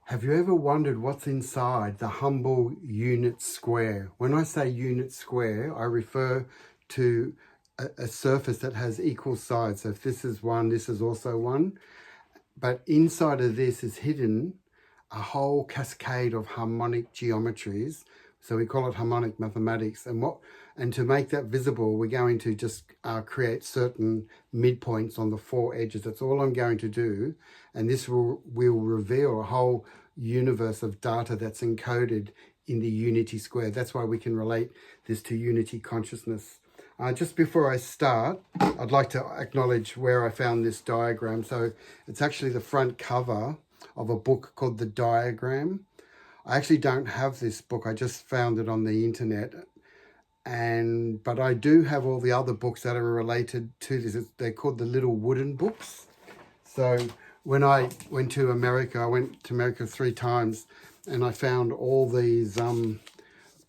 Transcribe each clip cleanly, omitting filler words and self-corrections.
Have you ever wondered what's inside the humble unit square? When I say unit square, I refer to a surface that has equal sides. So if this is one, this is also one. But inside of this is hidden a whole cascade of harmonic geometries. So we call it harmonic mathematics. And to make that visible, we're going to just create certain midpoints on the four edges. That's all I'm going to do. And this will reveal a whole universe of data that's encoded in the unity square. That's why we can relate this to unity consciousness. Just before I start, I'd like to acknowledge where I found this diagram. So it's actually the front cover of a book called The Diagram. I actually don't have this book. I just found it on the internet. But I do have all the other books that are related to this. They're called the little wooden books. So when I went to America, I went to America 3 times, and I found all these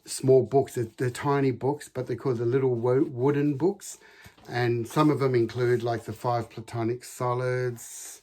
small books. They're tiny books, but they're called the little wooden books. And some of them include like the 5 Platonic solids.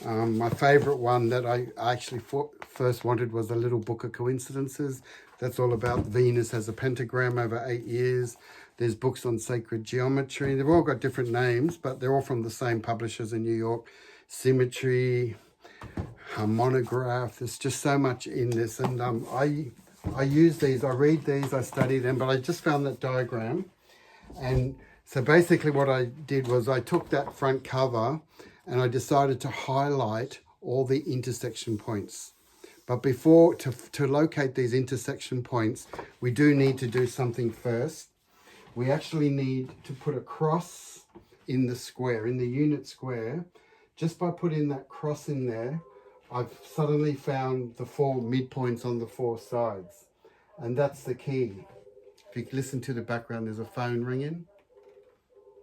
My favorite one that I actually first wanted was the Little Book of Coincidences. That's all about Venus as a pentagram over 8 years. There's books on sacred geometry. They've all got different names, but they're all from the same publishers in New York. Symmetry, harmonograph. There's just so much in this. And I use these, I read these, I study them, but I just found that diagram. And so basically what I did was I took that front cover and I decided to highlight all the intersection points. But before, to locate these intersection points, we do need to do something first. We actually need to put a cross in the square, in the unit square. Just by putting that cross in there, I've suddenly found the 4 midpoints on the 4 sides. And that's the key. If you listen to the background, there's a phone ringing.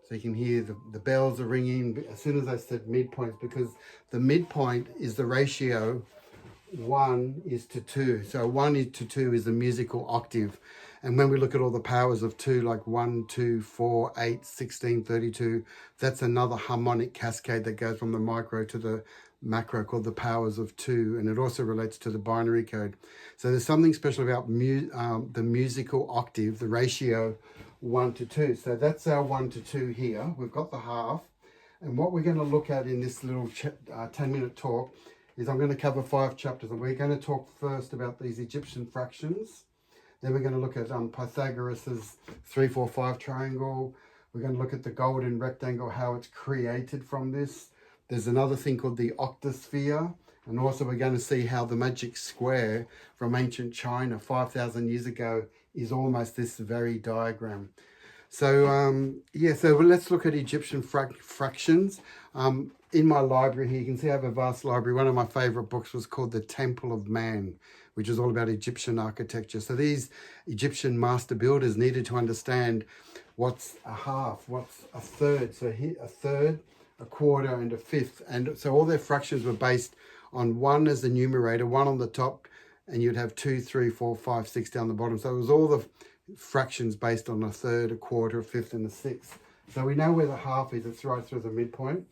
So you can hear the bells are ringing as soon as I said midpoints, because the midpoint is the ratio 1 is to 2. So 1 is to 2 is a musical octave. And when we look at all the powers of 2, like 1, 2, 4, 8, 16, 32, that's another harmonic cascade that goes from the micro to the macro called the powers of 2. And it also relates to the binary code. So there's something special about the musical octave, the ratio 1 to 2. So that's our 1 to 2 here. We've got the half. And what we're going to look at in this little 10-minute talk is I'm going to cover 5 chapters. And we're going to talk first about these Egyptian fractions. Then we're going to look at Pythagoras' 3, 4, 5 triangle. We're going to look at the golden rectangle, how it's created from this. There's another thing called the Octa-sphere. And also we're going to see how the magic square from ancient China 5,000 years ago is almost this very diagram. So, so let's look at Egyptian fractions. In my library here, you can see I have a vast library. One of my favorite books was called The Temple of Man, which is all about Egyptian architecture. So these Egyptian master builders needed to understand what's a half, what's a third. So here, a third, a quarter, and a fifth. And so all their fractions were based on 1 as the numerator, 1 on the top, and you'd have 2, 3, 4, 5, 6 down the bottom. So it was all the fractions based on a third, a quarter, a fifth, and a sixth. So we know where the half is. It's right through the midpoint.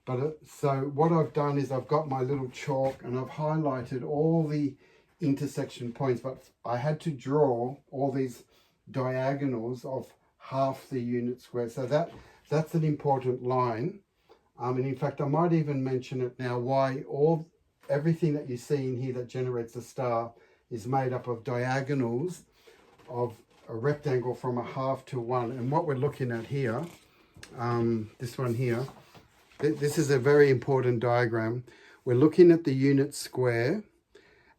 But so what I've done is I've got my little chalk and I've highlighted all the intersection points, but I had to draw all these diagonals of half the unit square. So that's an important line. And in fact, I might even mention it now, why everything that you see in here that generates a star is made up of diagonals of a rectangle from a half to 1. And what we're looking at here, this one here, this is a very important diagram. We're looking at the unit square,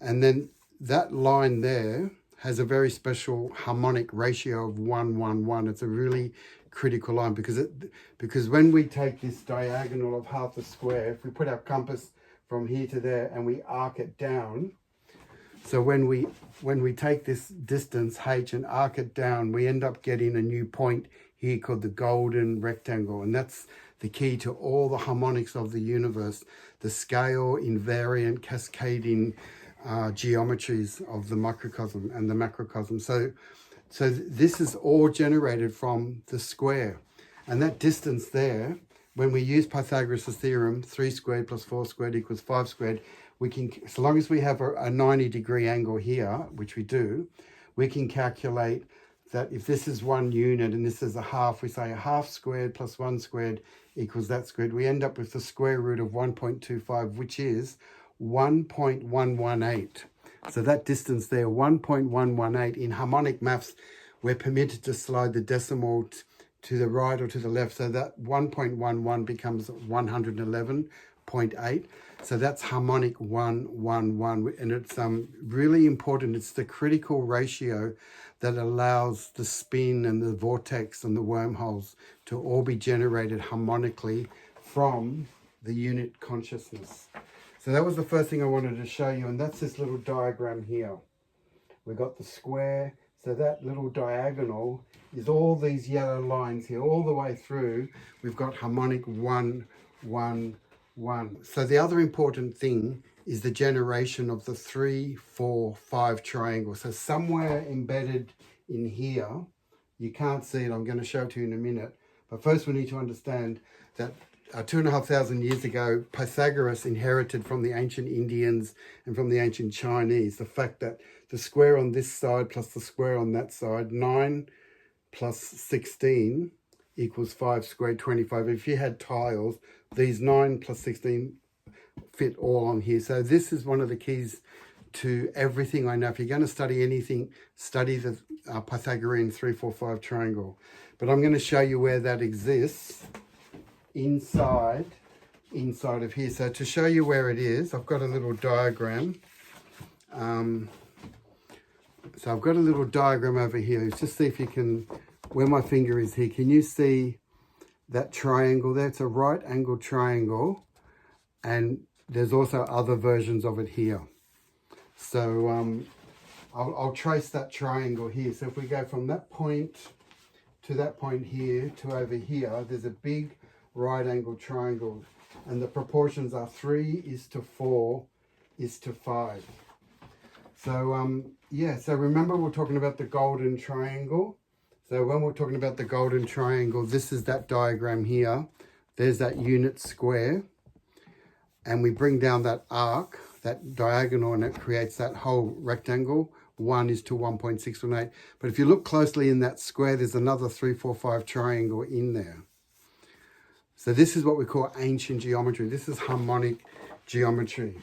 and then that line there has a very special harmonic ratio of 1, 1, 1. It's a really critical line because when we take this diagonal of half the square, if we put our compass from here to there and we arc it down, so when we take this distance h and arc it down, we end up getting a new point here called the golden rectangle. And that's the key to all the harmonics of the universe, the scale, invariant, cascading geometries of the microcosm and the macrocosm. So this is all generated from the square. And that distance there, when we use Pythagoras' theorem, 3 squared plus 4 squared equals 5 squared, we can, so long as we have a 90-degree angle here, which we do, we can calculate that if this is 1 unit and this is a half, we say a half squared plus 1 squared equals that squared. We end up with the square root of 1.25, which is 1.118. So that distance there, 1.118. In harmonic maths, we're permitted to slide the decimal to the right or to the left. So that 1.11 becomes 111.8. So that's harmonic 111. And it's really important. It's the critical ratio that allows the spin and the vortex and the wormholes to all be generated harmonically from the unit consciousness. So that was the first thing I wanted to show you, and that's this little diagram here. We've got the square, so that little diagonal is all these yellow lines here, all the way through. We've got harmonic 1, 1, 1. So the other important thing is the generation of the 3, 4, 5 triangle. So somewhere embedded in here, you can't see it, I'm going to show it to you in a minute, but first we need to understand that 2,500 years ago, Pythagoras inherited from the ancient Indians and from the ancient Chinese the fact that the square on this side plus the square on that side, 9 plus 16 equals 5 squared, 25. If you had tiles, these 9 plus 16 fit all on here. So this is one of the keys to everything I know. If you're going to study anything, study the Pythagorean 3, 4, 5 triangle. But I'm going to show you where that exists inside of here. So to show you where it is, I've got a little diagram. So I've got a little diagram over here. Let's just see if you can, where my finger is here, can you see that triangle there? It's a right angle triangle, and there's also other versions of it here. So I'll trace that triangle here. So if we go from that point to that point here to over here, there's a big right angle triangle, and the proportions are 3:4:5. So yeah, so remember we're talking about the golden triangle. So when we're talking about the golden triangle, this is that diagram here. There's that unit square, and we bring down that arc, that diagonal, and it creates that whole rectangle. 1:1.618. But if you look closely in that square, there's another 3:4:5 triangle in there. So this is what we call ancient geometry. This is harmonic geometry.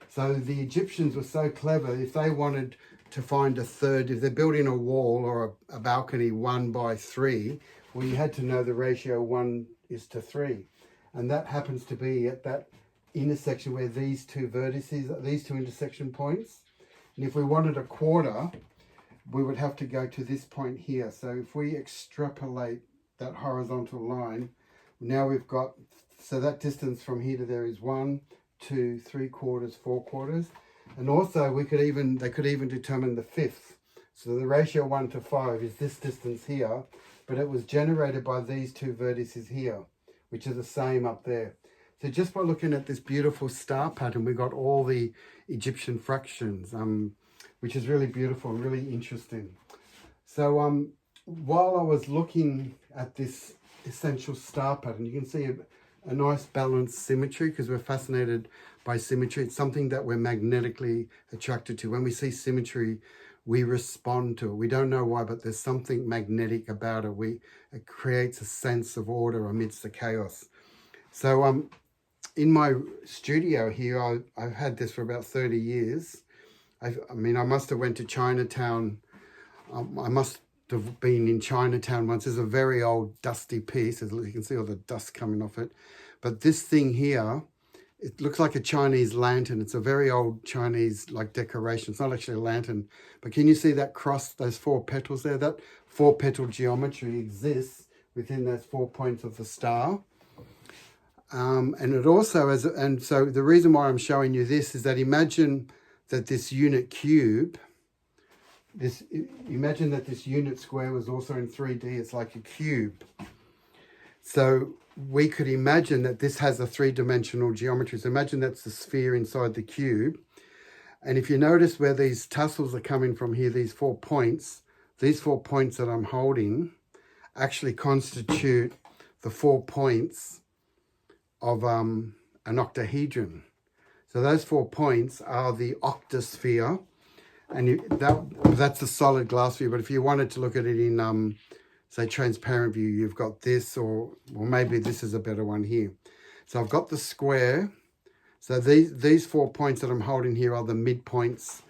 So the Egyptians were so clever, if they wanted to find a third, if they're building a wall or a balcony 1:3, well, you had to know the ratio 1:3. And that happens to be at that intersection where these two vertices, these two intersection points. And if we wanted a quarter, we would have to go to this point here. So if we extrapolate that horizontal line, now we've got, so that distance from here to there is 1, 2, 3/4, 4/4. And also they could even determine the fifth. So the ratio 1:5 is this distance here, but it was generated by these two vertices here, which are the same up there. So just by looking at this beautiful star pattern, we got all the Egyptian fractions, which is really beautiful and really interesting. So while I was looking at this essential star pattern, you can see a nice balanced symmetry, because we're fascinated by symmetry. It's something that we're magnetically attracted to. When we see symmetry, we respond to it. We don't know why, but there's something magnetic about it. It creates a sense of order amidst the chaos. So in my studio here, I've had this for about 30 years. I mean, I must have went to Chinatown. I must have been in Chinatown once. There's a very old dusty piece. As you can see all the dust coming off it. But this thing here, it looks like a Chinese lantern. It's a very old Chinese like decoration. It's not actually a lantern. But can you see that cross, those 4 petals there? That 4-petal geometry exists within those 4 points of the star. And it also, and so the reason why I'm showing you this is that imagine that this unit cube, imagine that this unit square was also in 3D. It's like a cube. So we could imagine that this has a 3-dimensional geometry. So imagine that's the sphere inside the cube. And if you notice where these tassels are coming from here, these 4 points that I'm holding actually constitute the 4 points of an octahedron. So those 4 points are the Octa-sphere, and that's a solid glass view. But if you wanted to look at it in, say, transparent view, you've got this, or maybe this is a better one here. So I've got the square. So these 4 points that I'm holding here are the midpoints.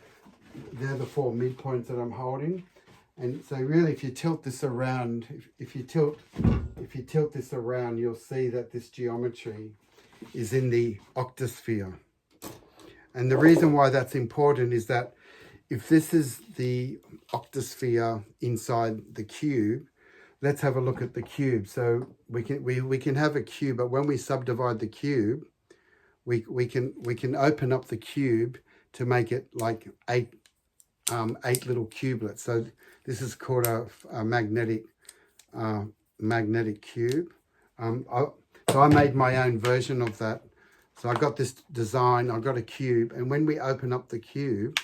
They're the 4 midpoints that I'm holding. And so really, if you tilt this around, if you tilt this around, you'll see that this geometry is in the Octa-sphere. And the reason why that's important is that if this is the Octa-sphere inside the cube, let's have a look at the cube. So we can have a cube, but when we subdivide the cube, we can open up the cube to make it like eight little cubelets. So this is called a magnetic cube. So I made my own version of that. So I got this design, I got a cube, and when we open up the cube,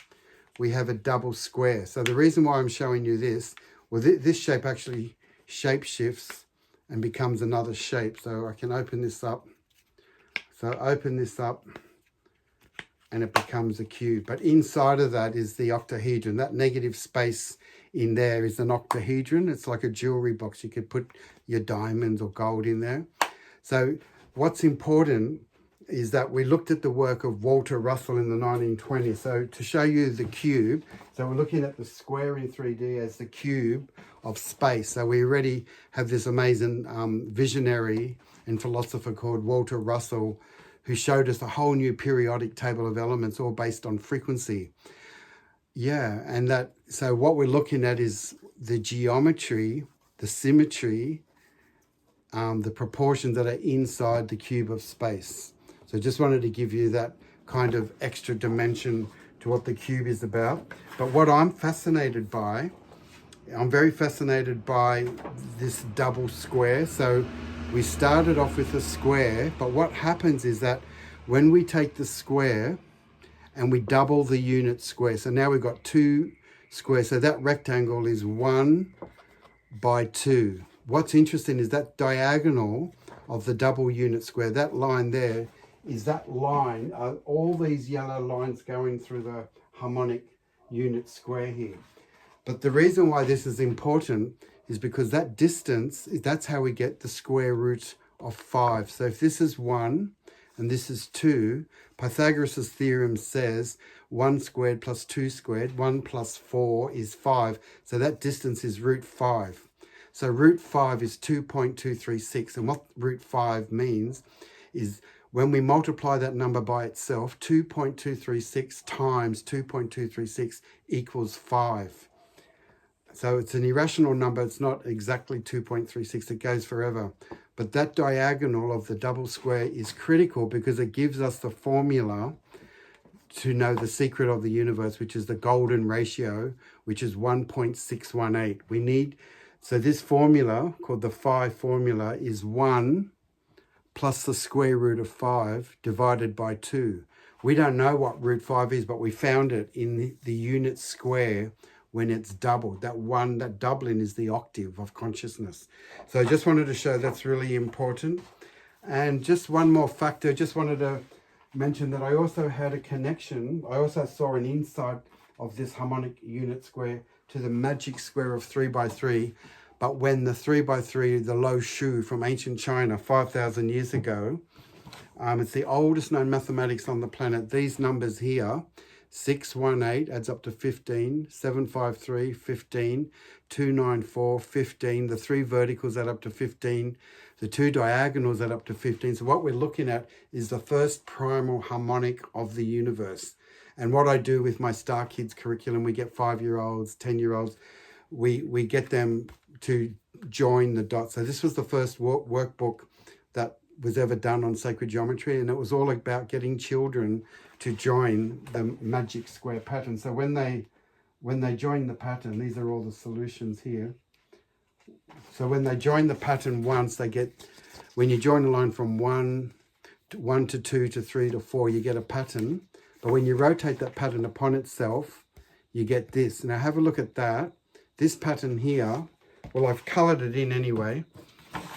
we have a double square. So the reason why I'm showing you this, well, this shape actually shape shifts and becomes another shape. So I can open this up. So open this up and it becomes a cube. But inside of that is the octahedron. That negative space in there is an octahedron. It's like a jewelry box. You could put your diamonds or gold in there. So what's important is that we looked at the work of Walter Russell in the 1920s. So to show you the cube, so we're looking at the square in 3D as the cube of space. So we already have this amazing visionary and philosopher called Walter Russell, who showed us a whole new periodic table of elements, all based on frequency. Yeah, and so what we're looking at is the geometry, the symmetry, the proportions that are inside the cube of space. So just wanted to give you that kind of extra dimension to what the cube is about. But what I'm fascinated by, I'm very fascinated by this double square. So we started off with a square, but what happens is that when we take the square and we double the unit square, so now we've got 2 squares. So that rectangle is 1 by 2. What's interesting is that diagonal of the double unit square, that line there, is that line, all these yellow lines going through the harmonic unit square here. But the reason why this is important is because that distance, that's how we get the square root of 5. So if this is 1 and this is 2, Pythagoras' theorem says 1 squared plus 2 squared, 1 plus 4 is 5. So that distance is root 5. So root 5 is 2.236. And what root 5 means is when we multiply that number by itself, 2.236 times 2.236 equals 5. So it's an irrational number. It's not exactly 2.36. It goes forever. But that diagonal of the double square is critical because it gives us the formula to know the secret of the universe, which is the golden ratio, which is 1.618. So this formula, called the 5 formula, is 1 plus the square root of 5 divided by 2. We don't know what root 5 is, but we found it in the unit square when it's doubled. That doubling is the octave of consciousness. So I just wanted to show that's really important. And just one more factor, just wanted to mention that I also had a connection. I also saw an insight of this harmonic unit square to the magic square of 3 by 3. But when the 3 by 3, the Lo-Shu from ancient China 5,000 years ago, it's the oldest known mathematics on the planet. These numbers here, 618 adds up to 15, 753, 15, 294, 15. The 3 verticals add up to 15. The 2 diagonals add up to 15. So what we're looking at is the first primal harmonic of the universe. And what I do with my Star Kids curriculum, we get 5-year-olds, 10-year-olds, we get them to join the dots. So this was the first workbook that was ever done on sacred geometry, and it was all about getting children to join the magic square pattern. So when they join the pattern, these are all the solutions here. So when they join the pattern once, when you join a line from 1 to 2 to 3 to 4, you get a pattern. But when you rotate that pattern upon itself, you get this. Now have a look at that. This pattern here, well, I've coloured it in anyway.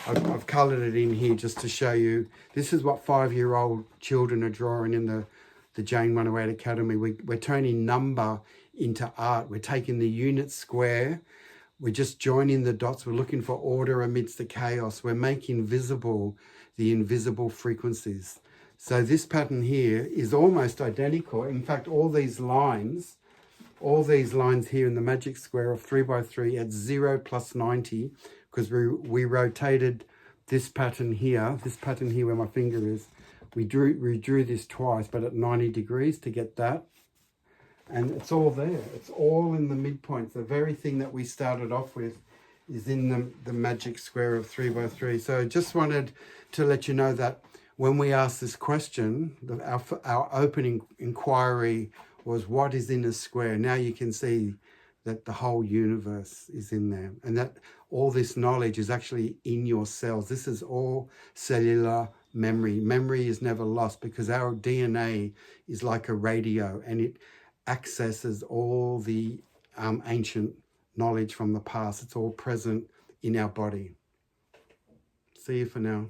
I've coloured it in here just to show you. This is what 5-year-old children are drawing in the the Jain 108 Academy, we're turning number into art. We're taking the unit square, we're just joining the dots, we're looking for order amidst the chaos, we're making visible the invisible frequencies. So this pattern here is almost identical. In fact, all these lines here in the magic square of 3 by 3 at 0 plus 90, because we rotated this pattern here where my finger is, we drew this twice, but at 90 degrees to get that. And it's all there. It's all in the midpoints. The very thing that we started off with is in the magic square of 3 by 3. So I just wanted to let you know that when we asked this question, our opening inquiry was, what is in a square? Now you can see that the whole universe is in there, and that all this knowledge is actually in your cells. This is all cellular memory. Memory is never lost because our DNA is like a radio, and it accesses all the ancient knowledge from the past. It's all present in our body. See you for now.